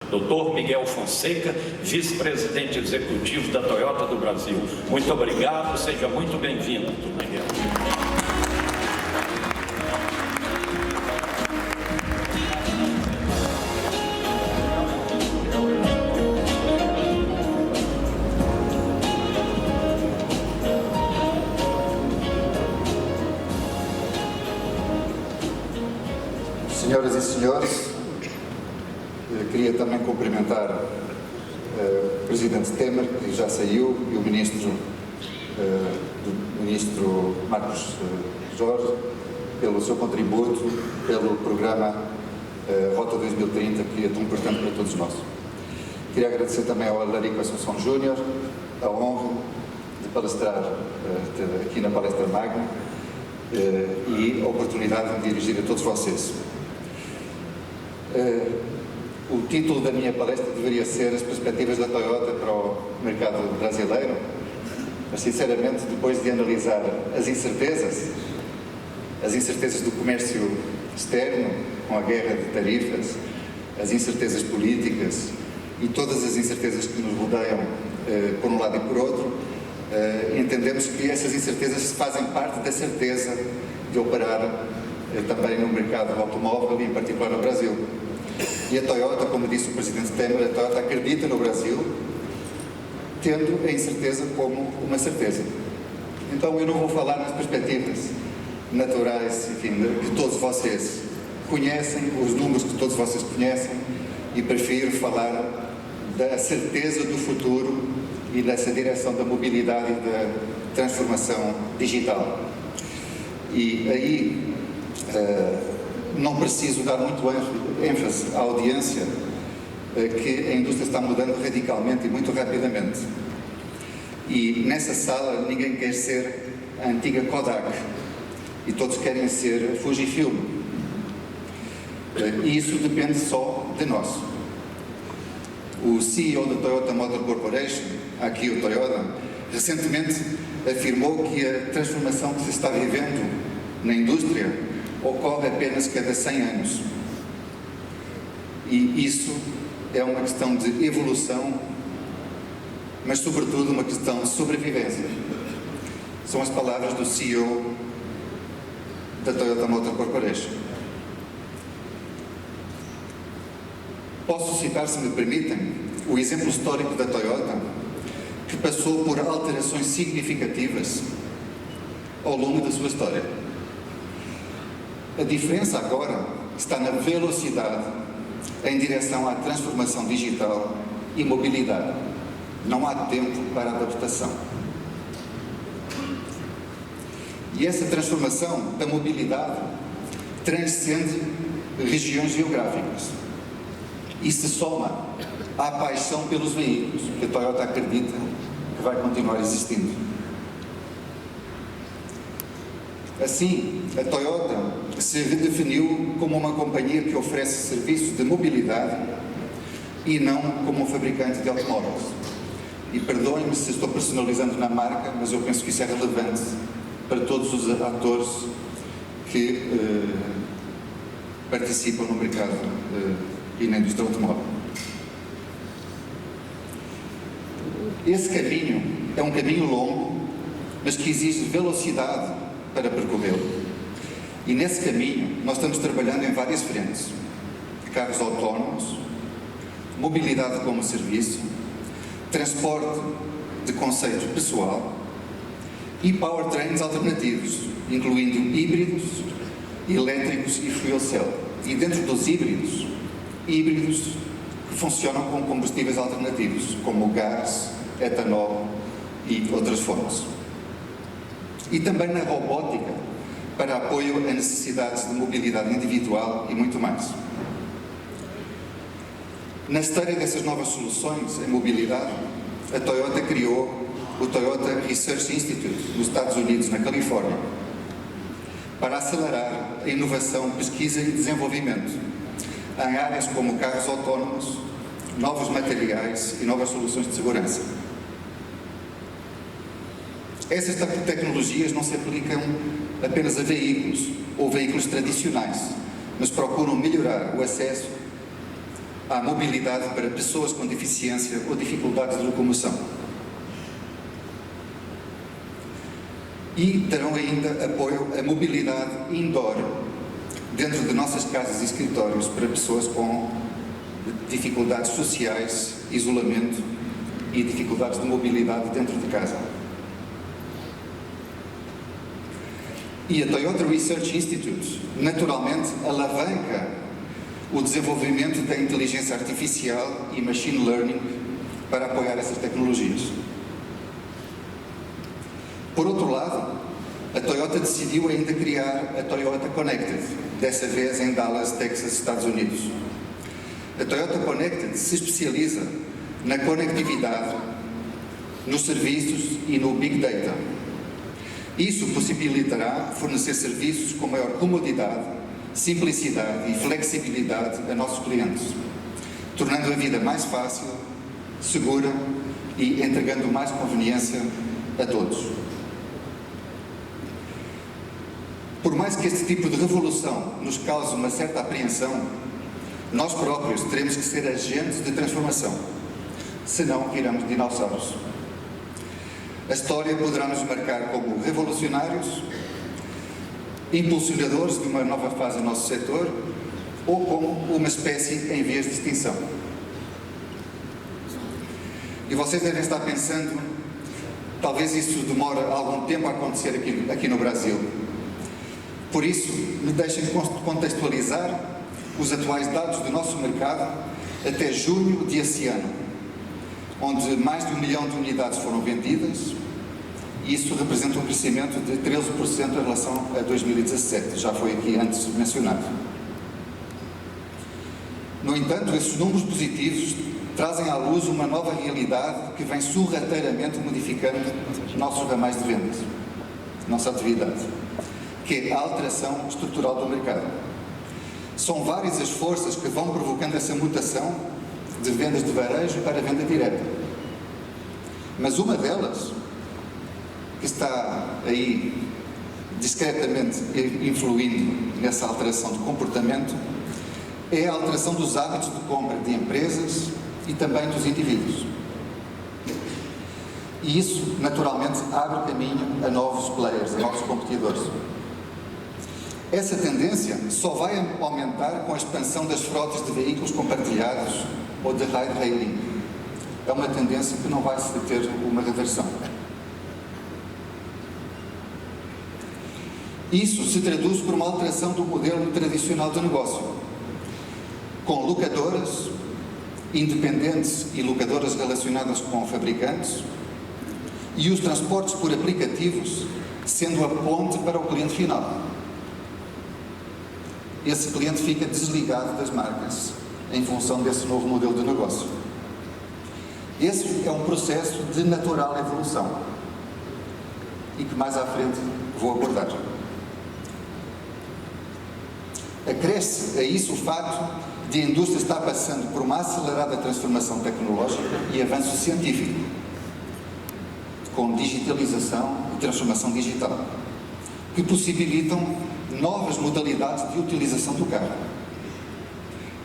Dr. Miguel Fonseca, vice-presidente executivo da Toyota do Brasil. Muito obrigado, seja muito bem-vindo, Dr. Miguel. Senhoras e senhores, queria também cumprimentar o Presidente Temer, que já saiu, e o Ministro Marcos Jorge, pelo seu contributo, pelo programa Rota 2030, que é tão importante para todos nós. Queria agradecer também ao Alarico Assunção Júnior a honra de palestrar aqui na Palestra Magna e a oportunidade de dirigir a todos vocês. O título da minha palestra deveria ser As perspectivas da Toyota para o mercado brasileiro, mas sinceramente, depois de analisar as incertezas do comércio externo, com a guerra de tarifas, as incertezas políticas e todas as incertezas que nos rodeiam por um lado e por outro, entendemos que essas incertezas fazem parte da certeza de operar também no mercado do automóvel e em particular no Brasil. E a Toyota, como disse o Presidente Temer, a Toyota acredita no Brasil, tendo a incerteza como uma certeza. Então eu não vou falar nas perspectivas naturais, enfim, que todos vocês conhecem, os números que todos vocês conhecem, e prefiro falar da certeza do futuro e dessa direção da mobilidade e da transformação digital. E aí não preciso dar muito ênfase à audiência que a indústria está mudando radicalmente e muito rapidamente. E nessa sala ninguém quer ser a antiga Kodak e todos querem ser Fujifilm. E isso depende só de nós. O CEO da Toyota Motor Corporation, Akio Toyoda, recentemente afirmou que a transformação que se está vivendo na indústria ocorre apenas cada 100 anos. E isso é uma questão de evolução, mas sobretudo uma questão de sobrevivência. São as palavras do CEO da Toyota Motor Corporation. Posso citar, se me permitem, o exemplo histórico da Toyota, que passou por alterações significativas ao longo da sua história. A diferença agora está na velocidade em direção à transformação digital e mobilidade. Não há tempo para adaptação. E essa transformação da mobilidade transcende regiões geográficas e se soma à paixão pelos veículos, que a Toyota acredita que vai continuar existindo. Assim, a Toyota se redefiniu como uma companhia que oferece serviços de mobilidade e não como um fabricante de automóveis. E perdoem-me se estou personalizando na marca, mas eu penso que isso é relevante para todos os atores que participam no mercado e na indústria automóvel. Esse caminho é um caminho longo, mas que exige velocidade para percorrê-lo. E nesse caminho nós estamos trabalhando em várias frentes: carros autónomos, mobilidade como serviço, transporte de conceito pessoal e powertrains alternativos, incluindo híbridos, elétricos e fuel cell. E dentro dos híbridos que funcionam com combustíveis alternativos, como gás, etanol e outras fontes. E também na robótica, para apoio a necessidades de mobilidade individual e muito mais. Na esteira dessas novas soluções em mobilidade, a Toyota criou o Toyota Research Institute, nos Estados Unidos, na Califórnia, para acelerar a inovação, pesquisa e desenvolvimento em áreas como carros autónomos, novos materiais e novas soluções de segurança. Essas tecnologias não se aplicam apenas a veículos ou veículos tradicionais, mas procuram melhorar o acesso à mobilidade para pessoas com deficiência ou dificuldades de locomoção. E terão ainda apoio à mobilidade indoor, dentro de nossas casas e escritórios, para pessoas com dificuldades sociais, isolamento e dificuldades de mobilidade dentro de casa. E a Toyota Research Institute, naturalmente, alavanca o desenvolvimento da inteligência artificial e machine learning para apoiar essas tecnologias. Por outro lado, a Toyota decidiu ainda criar a Toyota Connected, dessa vez em Dallas, Texas, Estados Unidos. A Toyota Connected se especializa na conectividade, nos serviços e no Big Data. Isso possibilitará fornecer serviços com maior comodidade, simplicidade e flexibilidade a nossos clientes, tornando a vida mais fácil, segura e entregando mais conveniência a todos. Por mais que este tipo de revolução nos cause uma certa apreensão, nós próprios teremos que ser agentes de transformação, senão viramos dinossauros. A história poderá nos marcar como revolucionários, impulsionadores de uma nova fase do nosso setor ou como uma espécie em vias de extinção. E vocês devem estar pensando, talvez isso demore algum tempo a acontecer aqui no Brasil. Por isso, me deixem contextualizar os atuais dados do nosso mercado até junho desse ano, onde mais de 1 milhão de unidades foram vendidas. Isso representa um crescimento de 13% em relação a 2017, já foi aqui antes mencionado. No entanto, esses números positivos trazem à luz uma nova realidade que vem sorrateiramente modificando nossos ramais de vendas, nossa atividade, que é a alteração estrutural do mercado. São várias as forças que vão provocando essa mutação de vendas de varejo para a venda direta. Mas uma delas, que está aí discretamente influindo nessa alteração de comportamento, é a alteração dos hábitos de compra de empresas e também dos indivíduos. E isso, naturalmente, abre caminho a novos players, a novos competidores. Essa tendência só vai aumentar com a expansão das frotas de veículos compartilhados ou de ride-hailing. É uma tendência que não vai ter uma reversão. Isso se traduz por uma alteração do modelo tradicional de negócio, com locadoras independentes e locadoras relacionadas com fabricantes e os transportes por aplicativos sendo a ponte para o cliente final. Esse cliente fica desligado das marcas em função desse novo modelo de negócio. Esse é um processo de natural evolução e que mais à frente vou abordar. Acresce a isso o fato de a indústria estar passando por uma acelerada transformação tecnológica e avanço científico, com digitalização e transformação digital, que possibilitam novas modalidades de utilização do carro.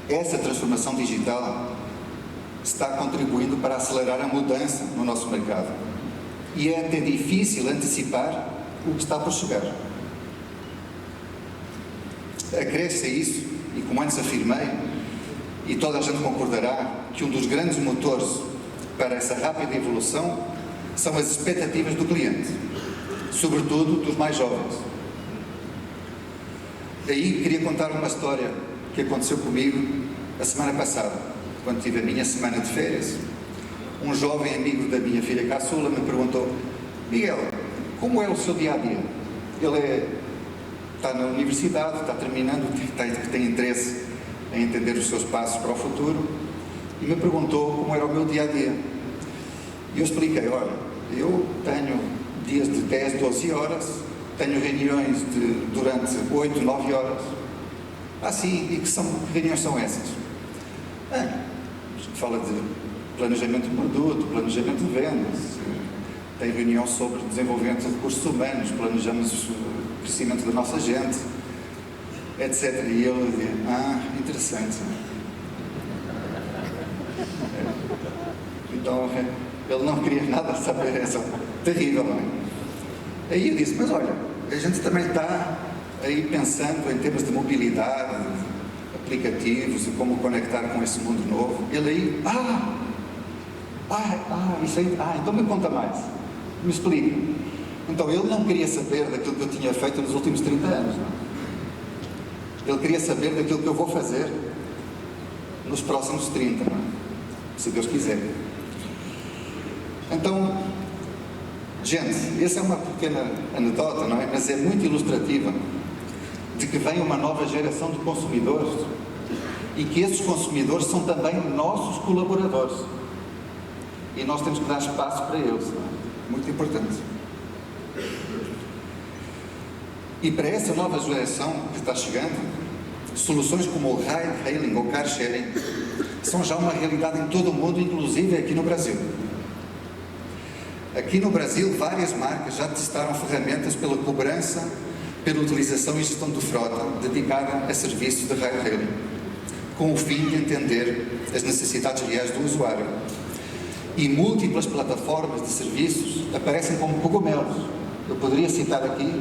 Essa transformação digital está contribuindo para acelerar a mudança no nosso mercado e é até difícil antecipar o que está por chegar. Acresce a isso, e como antes afirmei, e toda a gente concordará, que um dos grandes motores para essa rápida evolução são as expectativas do cliente, sobretudo dos mais jovens. Aí queria contar uma história que aconteceu comigo a semana passada, quando tive a minha semana de férias. Um jovem amigo da minha filha caçula me perguntou: Miguel, como é o seu dia-a-dia? Ele está na universidade, está terminando, tem interesse em entender os seus passos para o futuro, e me perguntou como era o meu dia-a-dia. E eu expliquei: olha, eu tenho dias de 10, 12 horas, tenho reuniões durante 8, 9 horas. Ah, sim, e que reuniões são essas? Fala de planejamento de produto, planejamento de vendas, tem reunião sobre desenvolvimento de recursos humanos, planejamos o crescimento da nossa gente, etc. E ele dizia: interessante. Então ele não queria nada saber, é só terrível, não é? Aí eu disse, mas olha, a gente também está aí pensando em termos de mobilidade, aplicativos e como conectar com esse mundo novo. Ele aí, isso aí, então me conta mais, me explica. Então ele não queria saber daquilo que eu tinha feito nos últimos 30 anos, não? Ele queria saber daquilo que eu vou fazer nos próximos 30, não é? Se Deus quiser. Então, gente, essa é uma pequena anedota, não é? Mas é muito ilustrativa de que vem uma nova geração de consumidores e que esses consumidores são também nossos colaboradores. E nós temos que dar espaço para eles, não é? Muito importante. E para essa nova geração que está chegando, soluções como o ride-hailing ou car-sharing são já uma realidade em todo o mundo, inclusive aqui no Brasil. Aqui no Brasil, várias marcas já testaram ferramentas pela cobrança, pela utilização e gestão de frota dedicada a serviços de ride-hailing, com o fim de entender as necessidades reais do usuário. E múltiplas plataformas de serviços aparecem como cogumelos. Eu poderia citar aqui,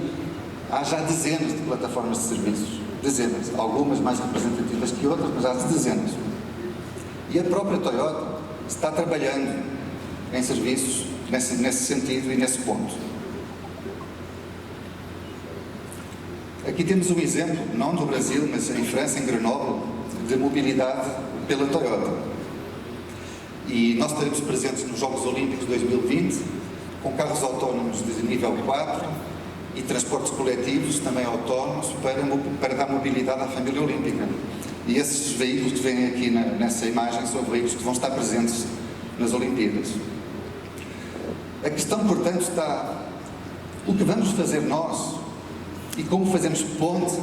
há já dezenas de plataformas de serviços, dezenas, algumas mais representativas que outras, mas há dezenas. E a própria Toyota está trabalhando em serviços nesse sentido e nesse ponto. Aqui temos um exemplo, não do Brasil, mas em França, em Grenoble, de mobilidade pela Toyota. E nós estaremos presentes nos Jogos Olímpicos 2020, com carros autónomos de nível 4 e transportes coletivos também autónomos para dar mobilidade à família olímpica. E esses veículos que vêm aqui nessa imagem são veículos que vão estar presentes nas Olimpíadas. A questão, portanto, está o que vamos fazer nós e como fazemos ponte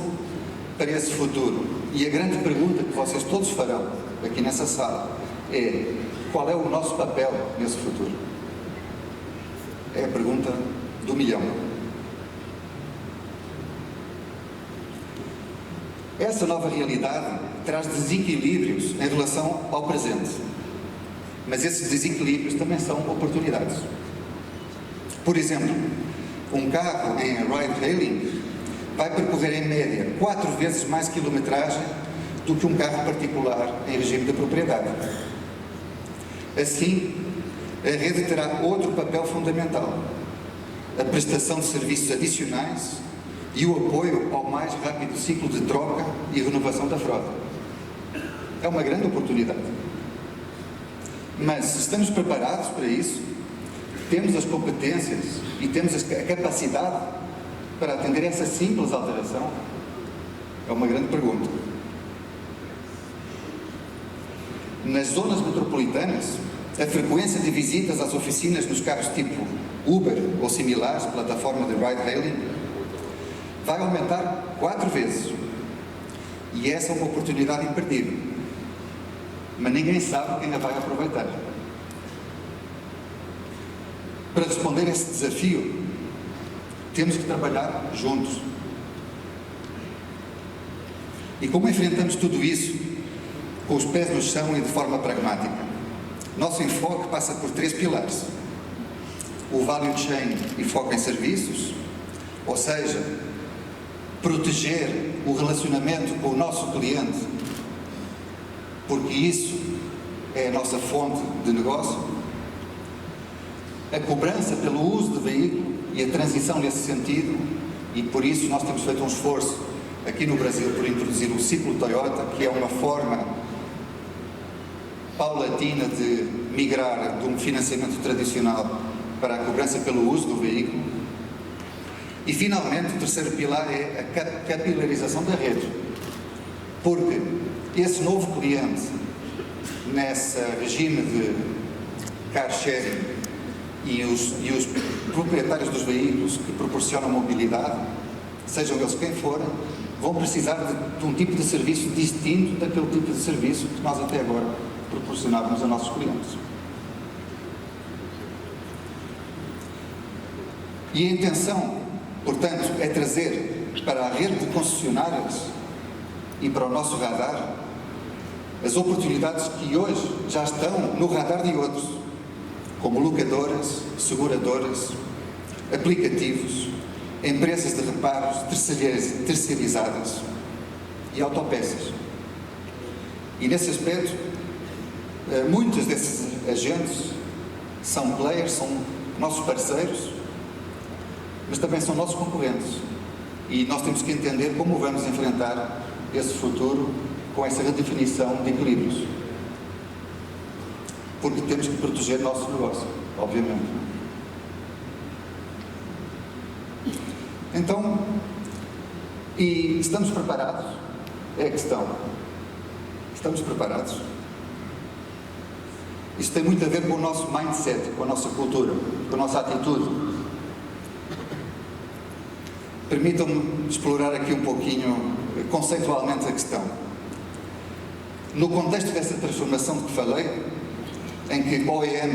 para esse futuro. E a grande pergunta que vocês todos farão aqui nessa sala é: qual é o nosso papel nesse futuro? É a pergunta do milhão. Essa nova realidade traz desequilíbrios em relação ao presente, mas esses desequilíbrios também são oportunidades. Por exemplo, um carro em ride-hailing vai percorrer em média 4 vezes mais quilometragem do que um carro particular em regime de propriedade. Assim, a rede terá outro papel fundamental: a prestação de serviços adicionais e o apoio ao mais rápido ciclo de troca e renovação da frota. É uma grande oportunidade. Mas estamos preparados para isso? Temos as competências e temos a capacidade para atender essa simples alteração? É uma grande pergunta. Nas zonas metropolitanas, a frequência de visitas às oficinas nos carros tipo Uber ou similares, plataforma de ride-hailing, vai aumentar 4 vezes. E essa é uma oportunidade imperdível. Mas ninguém sabe quem a vai aproveitar. Para responder a esse desafio, temos que trabalhar juntos. E como enfrentamos tudo isso? Com os pés no chão e de forma pragmática. Nosso enfoque passa por 3 pilares: o value chain e foco em serviços, ou seja, proteger o relacionamento com o nosso cliente, porque isso é a nossa fonte de negócio. A cobrança pelo uso do veículo e a transição nesse sentido, e por isso nós temos feito um esforço aqui no Brasil por introduzir o ciclo Toyota, que é uma forma paulatina de migrar de um financiamento tradicional para a cobrança pelo uso do veículo. E finalmente o terceiro pilar é a capilarização da rede, porque esse novo cliente nesse regime de car sharing e os proprietários dos veículos que proporcionam mobilidade, sejam eles quem forem, vão precisar de um tipo de serviço distinto daquele tipo de serviço que nós até agora proporcionávamos a nossos clientes. E a intenção, portanto, é trazer para a rede de concessionárias e para o nosso radar as oportunidades que hoje já estão no radar de outros, como locadoras, seguradoras, aplicativos, empresas de reparos terceirizadas e autopeças. E nesse aspecto, muitos desses agentes são players, são nossos parceiros, mas também são nossos concorrentes. E nós temos que entender como vamos enfrentar esse futuro com essa redefinição de equilíbrios. Porque temos que proteger o nosso negócio, obviamente. Então, e estamos preparados? É a questão. Estamos preparados? Isso tem muito a ver com o nosso mindset, com a nossa cultura, com a nossa atitude. Permitam-me explorar aqui um pouquinho, conceitualmente, a questão. No contexto dessa transformação de que falei, em que OEM,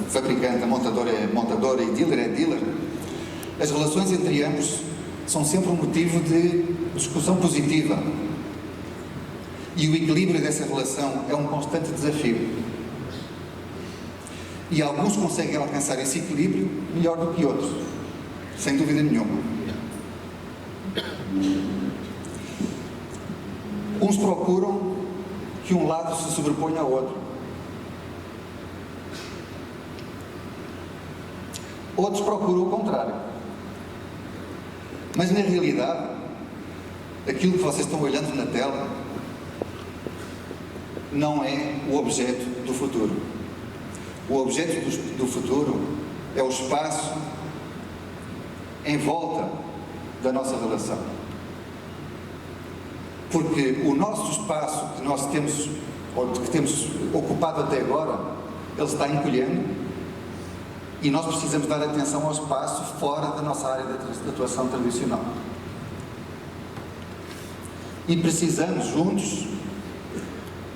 fabricante, a montadora é montadora e dealer é dealer, as relações entre ambos são sempre um motivo de discussão positiva. E o equilíbrio dessa relação é um constante desafio. E alguns conseguem alcançar esse equilíbrio melhor do que outros, sem dúvida nenhuma. Uns procuram que um lado se sobreponha ao outro. Outros procuram o contrário. Mas, na realidade, aquilo que vocês estão olhando na tela não é o objeto do futuro. O objeto do futuro é o espaço em volta da nossa relação. Porque o nosso espaço que nós temos, ou que temos ocupado até agora, ele está encolhendo e nós precisamos dar atenção ao espaço fora da nossa área de atuação tradicional. E precisamos, juntos,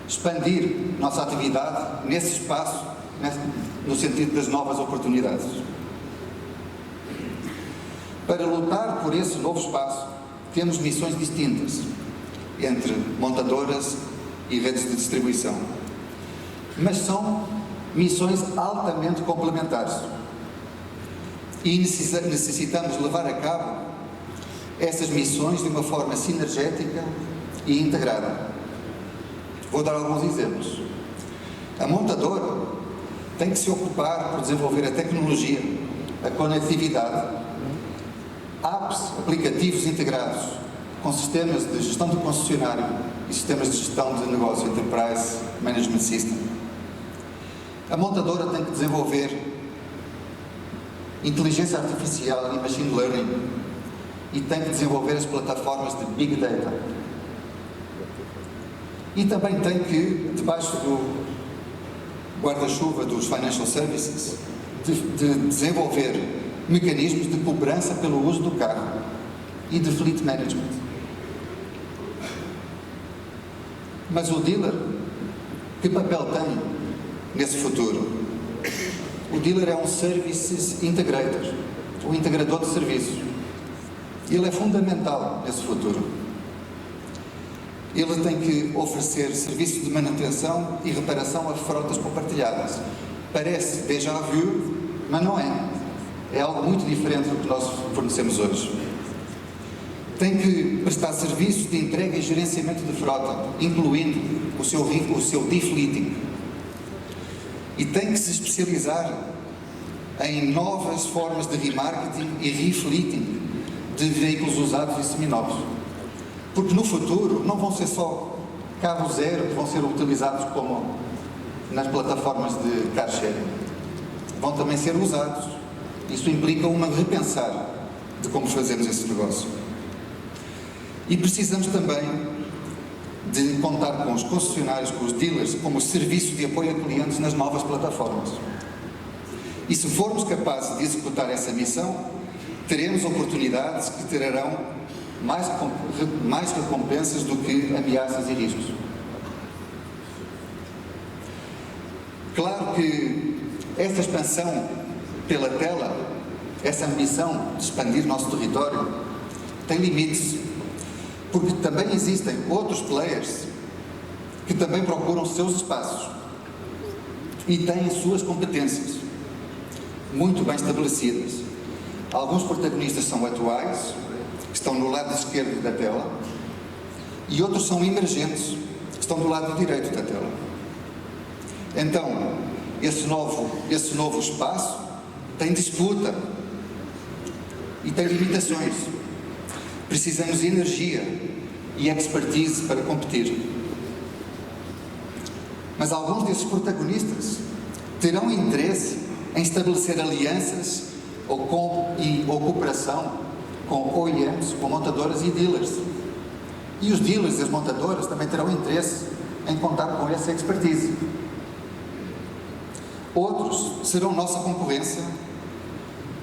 expandir nossa atividade nesse espaço, no sentido das novas oportunidades. Para lutar por esse novo espaço, temos missões distintas entre montadoras e redes de distribuição, mas são missões altamente complementares e necessitamos levar a cabo essas missões de uma forma sinergética e integrada. Vou dar alguns exemplos. A montadora tem que se ocupar por desenvolver a tecnologia, a conectividade, apps, aplicativos integrados com sistemas de gestão de concessionário e sistemas de gestão de negócio, Enterprise Management System. A montadora tem que desenvolver inteligência artificial e machine learning e tem que desenvolver as plataformas de Big Data. E também tem que, debaixo do guarda-chuva dos Financial Services, de desenvolver mecanismos de cobrança pelo uso do carro e de Fleet Management. Mas o dealer, que papel tem nesse futuro? O dealer é um Services Integrator, um integrador de serviços. Ele é fundamental nesse futuro. Ele tem que oferecer serviços de manutenção e reparação a frotas compartilhadas. Parece déjà vu, mas não é. É algo muito diferente do que nós fornecemos hoje. Tem que prestar serviços de entrega e gerenciamento de frota, incluindo o seu defleeting. E tem que se especializar em novas formas de remarketing e refleeting de veículos usados e seminovos. Porque no futuro não vão ser só carro zero que vão ser utilizados como nas plataformas de car sharing. Vão também ser usados. Isso implica um repensar de como fazemos esse negócio. E precisamos também de contar com os concessionários, com os dealers, como serviço de apoio a clientes nas novas plataformas. E se formos capazes de executar essa missão, teremos oportunidades que trarão mais recompensas do que ameaças e riscos. Claro que esta expansão pela tela, essa ambição de expandir nosso território, tem limites, porque também existem outros players que também procuram seus espaços. e têm suas competências muito bem estabelecidas. Alguns protagonistas são atuais, que estão no lado esquerdo da tela, e outros são emergentes, que estão do lado direito da tela. Então, esse novo espaço tem disputa e tem limitações. Precisamos de energia e expertise para competir. Mas alguns desses protagonistas terão interesse em estabelecer alianças ou cooperação com OEMs, com montadoras e dealers. E os dealers e as montadoras também terão interesse em contar com essa expertise. Outros serão nossa concorrência,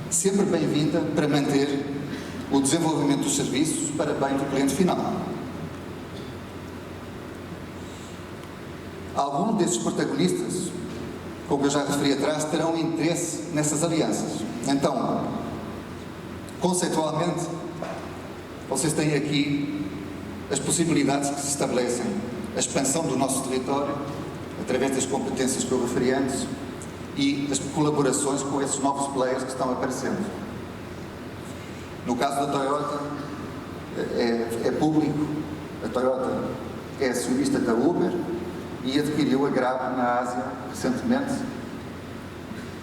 sempre bem-vinda para manter o desenvolvimento dos serviços para bem do cliente final. Alguns desses protagonistas, como eu já referi atrás, terão interesse nessas alianças. Então, conceitualmente, vocês têm aqui as possibilidades que se estabelecem, a expansão do nosso território, através das competências que eu referi antes, e as colaborações com esses novos players que estão aparecendo. No caso da Toyota, é público, a Toyota é acionista da Uber e adquiriu a Grab na Ásia recentemente,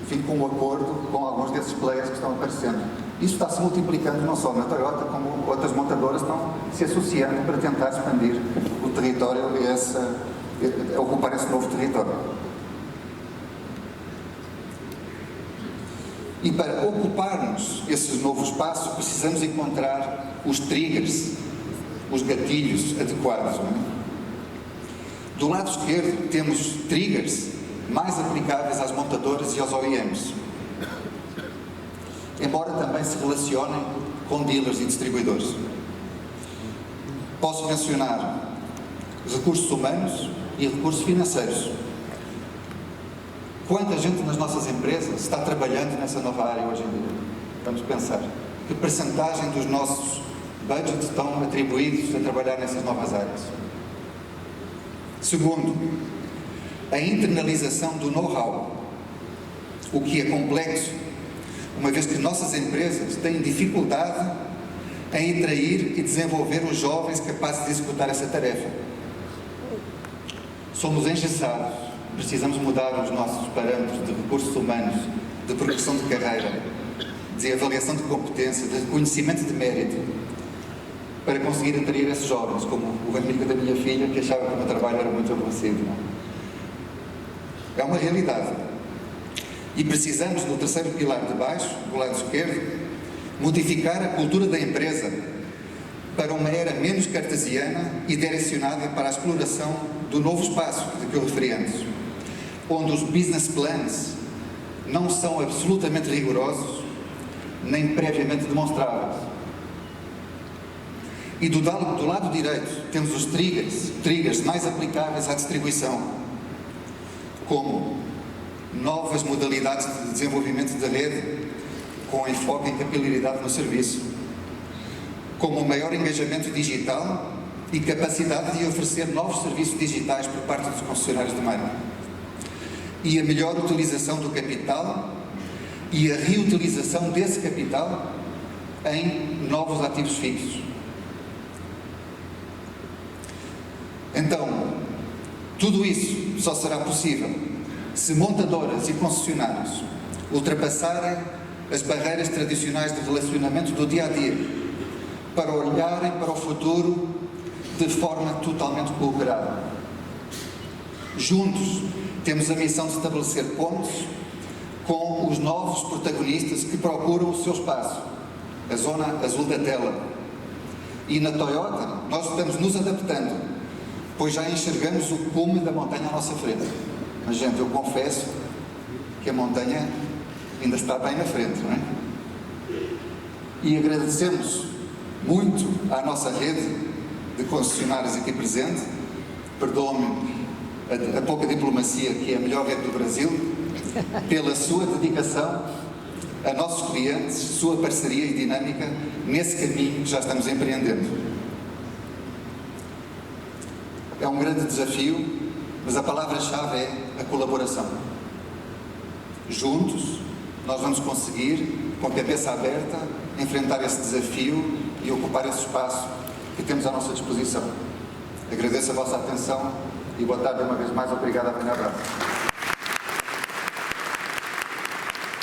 enfim, com um acordo com alguns desses players que estão aparecendo. Isso está-se multiplicando não só na Toyota, como outras montadoras estão se associando para tentar expandir o território e ocupar esse novo território. E para ocuparmos esse novo espaço, precisamos encontrar os triggers, os gatilhos adequados. Não é? Do lado esquerdo temos triggers mais aplicáveis às montadoras e aos OEMs, embora também se relacionem com dealers e distribuidores. Posso mencionar recursos humanos e recursos financeiros. Quanta gente nas nossas empresas está trabalhando nessa nova área hoje em dia? Vamos pensar. Que percentagem dos nossos budgets estão atribuídos a trabalhar nessas novas áreas? Segundo, a internalização do know-how, o que é complexo, uma vez que nossas empresas têm dificuldade em atrair e desenvolver os jovens capazes de executar essa tarefa. Somos engessados, precisamos mudar os nossos parâmetros de recursos humanos, de progressão de carreira, de avaliação de competência, de reconhecimento de mérito, para conseguir atrair esses jovens, como o amigo da minha filha, que achava que o meu trabalho era muito aborrecido. É uma realidade. E precisamos, no terceiro pilar de baixo, do lado esquerdo, modificar a cultura da empresa para uma era menos cartesiana e direcionada para a exploração do novo espaço de que eu referi antes, onde os business plans não são absolutamente rigorosos nem previamente demonstráveis. E do lado direito temos os triggers mais aplicáveis à distribuição, como novas modalidades de desenvolvimento da rede com enfoque em capilaridade no serviço, como o maior engajamento digital e capacidade de oferecer novos serviços digitais por parte dos concessionários de marca, e a melhor utilização do capital e a reutilização desse capital em novos ativos fixos. Então, tudo isso só será possível se montadoras e concessionários ultrapassarem as barreiras tradicionais de relacionamento do dia-a-dia para olharem para o futuro de forma totalmente cooperada. Juntos, temos a missão de estabelecer pontes com os novos protagonistas que procuram o seu espaço, a zona azul da tela. E na Toyota, nós estamos nos adaptando, pois já enxergamos o cume da montanha à nossa frente. Mas, gente, eu confesso que a montanha ainda está bem na frente, não é? E agradecemos muito à nossa rede de concessionários aqui presente, perdoem-me a pouca diplomacia, que é a melhor rede do Brasil, pela sua dedicação a nossos clientes, sua parceria e dinâmica nesse caminho que já estamos empreendendo. É um grande desafio, mas a palavra-chave é a colaboração. juntos, nós vamos conseguir, com a cabeça aberta, enfrentar esse desafio e ocupar esse espaço que temos à nossa disposição. Agradeço a vossa atenção e boa tarde uma vez mais. Obrigado, apenas abraço.